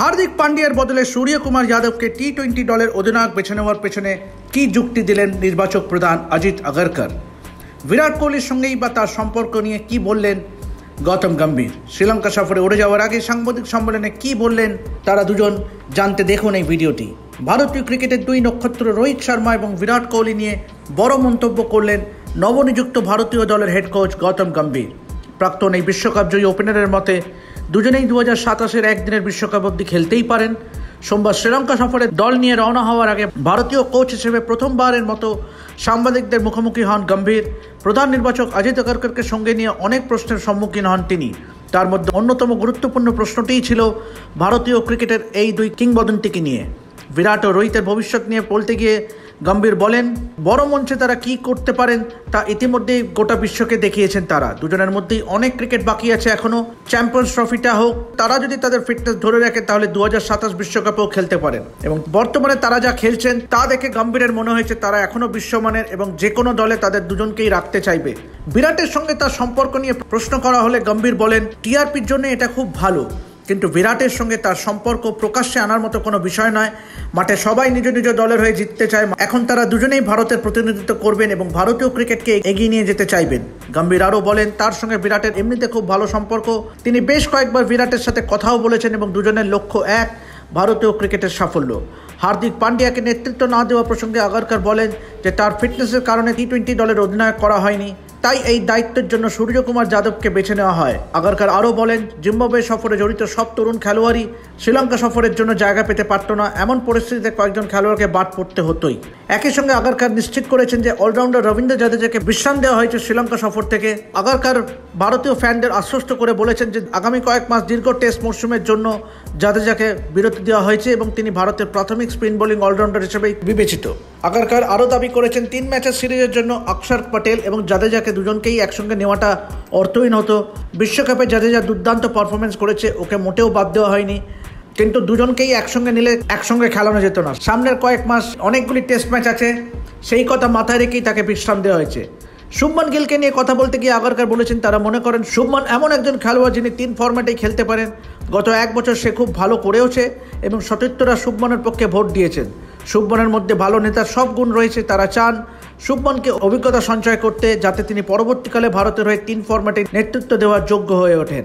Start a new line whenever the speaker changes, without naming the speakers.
হার্দিক পান্ডিয়ার বদলে সূর্যকুমার যাদবকে টি-20 দলের অধিনায়ক বেছে নেওয়ার পেছনে কী যুক্তি দিলেন নির্বাচক প্রধান অজিত আগরকর? বিরাট কোহলির সঙ্গেই বা তার সম্পর্ক নিয়ে কী বললেন গৌতম গম্ভীর? শ্রীলঙ্কা সফরে উড়ে যাওয়ার আগে সাংবাদিক সম্মেলনে কী বললেন তারা দুজন? জানতে দেখুন এই ভিডিওটি। ভারতীয় ক্রিকেটের দুই নক্ষত্র রোহিত শর্মা এবং বিরাট কোহলি নিয়ে বড় মন্তব্য করলেন নবনিযুক্ত ভারতীয় দলের হেড কোচ গৌতম গম্ভীর। প্রাক্তন এই বিশ্বকাপ জয়ী ওপেনারের মতে দুজনেই 2027-এর একদিনের বিশ্বকাপ অবধি খেলতেই পারেন। সোমবার শ্রীলঙ্কা সফরে দল নিয়ে রওনা হওয়ার আগে ভারতীয় কোচ হিসেবে প্রথমবারের মতো সাংবাদিকদের মুখোমুখি হন গম্ভীর। প্রধান নির্বাচক অজিত আগরকরকে সঙ্গে নিয়ে অনেক প্রশ্নের সম্মুখীন হন তিনি। তার মধ্যে অন্যতম গুরুত্বপূর্ণ প্রশ্নটিই ছিল ভারতীয় ক্রিকেটের এই দুই কিংবদন্তিকে নিয়ে। বিরাট ও রোহিতের ভবিষ্যৎ নিয়ে বলতে গিয়ে গম্ভীর বলেন, বড় মঞ্চে তারা কি করতে পারেন তা ইতিমধ্যেই গোটা বিশ্বকে দেখিয়েছেন তারা। দুজনের মধ্যেই অনেক ক্রিকেট বাকি আছে এখনও। চ্যাম্পিয়ন্স ট্রফিটা হোক, তারা যদি তাদের ফিটনেস ধরে রাখে তাহলে 2027 বিশ্বকাপেও খেলতে পারেন। এবং বর্তমানে তারা যা খেলছেন তা দেখে গম্ভীরের মনে হয়েছে তারা এখনও বিশ্বমানের এবং যে কোনো দলে তাদের দুজনকেই রাখতে চাইবে। বিরাটের সঙ্গে তার সম্পর্ক নিয়ে প্রশ্ন করা হলে গম্ভীর বলেন, টিআরপির জন্য এটা খুব ভালো, কিন্তু বিরাটের সঙ্গে তার সম্পর্ক প্রকাশ্যে আনার মতো কোনো বিষয় নয়। মাঠে সবাই নিজ নিজ দলের হয়ে জিততে চায়। এখন তারা দুজনেই ভারতের প্রতিনিধিত্ব করবেন এবং ভারতীয় ক্রিকেটকে এগিয়ে নিয়ে যেতে চাইবেন। গম্ভীর আরও বলেন, তার সঙ্গে বিরাটের এমনিতে খুব ভালো সম্পর্ক। তিনি বেশ কয়েকবার বিরাটের সাথে কথাও বলেছেন এবং দুজনের লক্ষ্য এক, ভারতীয় ক্রিকেটের সাফল্য। হার্দিক পান্ডিয়াকে নেতৃত্ব না দেওয়া প্রসঙ্গে আগরকর বলেন যে তার ফিটনেসের কারণে টি-20 দলের অধিনায়ক করা হয়নি, তাই এই দায়িত্বের জন্য সূর্যকুমার যাদবকে বেছে নেওয়া হয়। আগরকর আরও বলেন, জিম্বাবুয়ে সফরে জড়িত সব তরুণ খেলোয়াড়ই শ্রীলঙ্কা সফরের জন্য জায়গা পেতে পারত না। এমন পরিস্থিতিতে কয়েকজন খেলোয়াড়কে বাদ পড়তে হতোই। একই সঙ্গে আগরকর নিশ্চিত করেছেন যে অলরাউন্ডার রবীন্দ্র জাদেজাকে বিশ্রাম দেওয়া হয়েছে শ্রীলঙ্কা সফর থেকে। আগরকর ভারতীয় ফ্যানদের আশ্বস্ত করে বলেছেন যে আগামী কয়েক মাস দীর্ঘ টেস্ট মরশুমের জন্য জাদেজাকে বিরতি দেওয়া হয়েছে এবং তিনি ভারতের প্রাথমিক স্পিন বোলিং অলরাউন্ডার হিসেবেই বিবেচিত। আগরকর আরও দাবি করেছেন 3 ম্যাচের সিরিজের জন্য অক্ষর পটেল এবং জাদেজাকে দুজনকেই একসঙ্গে নেওয়াটা অর্থহীন হতো। বিশ্বকাপে জাদেজা দুর্দান্ত পারফরমেন্স করেছে, ওকে মোটেও বাদ দেওয়া হয়নি, কিন্তু দুজনকেই একসঙ্গে নিলে একসঙ্গে খেলানো যেত না। সামনের কয়েক মাস অনেকগুলি টেস্ট ম্যাচ আছে, সেই কথা মাথায় রেখেই তাকে বিশ্রাম দেওয়া হয়েছে। শুভমান গিলকে নিয়ে কথা বলতে গিয়ে আগরকর বলেছেন, তারা মনে করেন শুভমান এমন একজন খেলোয়াড় যিনি 3 ফরম্যাটেই খেলতে পারেন। গত 1 বছর সে খুব ভালো করেওছে এবং সতীর্থরা শুভমানের পক্ষে ভোট দিয়েছেন। শুভমানের মধ্যে ভালো নেতার সব গুণ রয়েছে। তারা চান শুভমানকে অভিজ্ঞতা সঞ্চয় করতে, যাতে তিনি পরবর্তীকালে ভারতের হয়ে 3 ফরম্যাটে নেতৃত্ব দেওয়ার যোগ্য হয়ে ওঠেন।